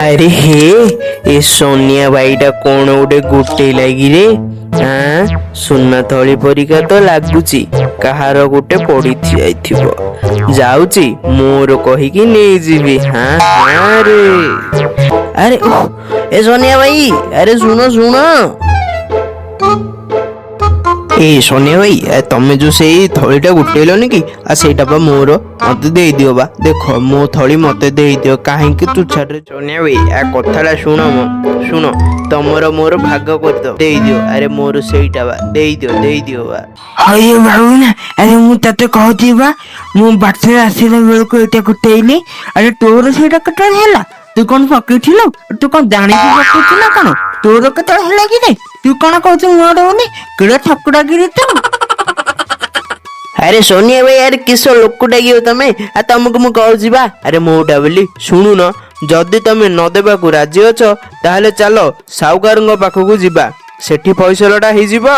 अरे हे ए सोनिया भाईटा कौन गोटे गोटे लगी सुना थली परिका तो लगुची कहार गोटे पड़ी जाऊची मोर कहीकि नहीं जीवी। हाँ हाँ रे अरे ए सोनिया भाई अरे सुनो सुनो ए सोनिया भाई तमें जो से थलीटा गुटेलनि कि सेटा बा मोर मत दे दियो बा देख मो थली मत दे दियो कहीं तू छाड़ सोनिया भाई आ कथाटा शुण शुण तमर मोर भाग कर दे दियो अरे मोर सेटा बा दे दियो बा। अरे बाबू ना अरे मु तते कहती बा मु बाटरे आसीला बेल को एटा गुटेइली अरे तोर सेटा कटा हैला तू कौन पकेथिलो तू कौन जानी पकेथिला कौन तोर कटा हैला कि नहीं तू कौन कहत मोर होनी केड़ा ठकुड़ा गिरी तू। अरे सोनिया भाई यार किस लोक डाकियो तमे आ तुमको मु कहूची बा अरे मोटा बोली शुणु न जदि तमे न देबा को राजी अछ ताहले चलो साहुकार पाखकू जिबा सेठी फैसलाटा ही जिबा।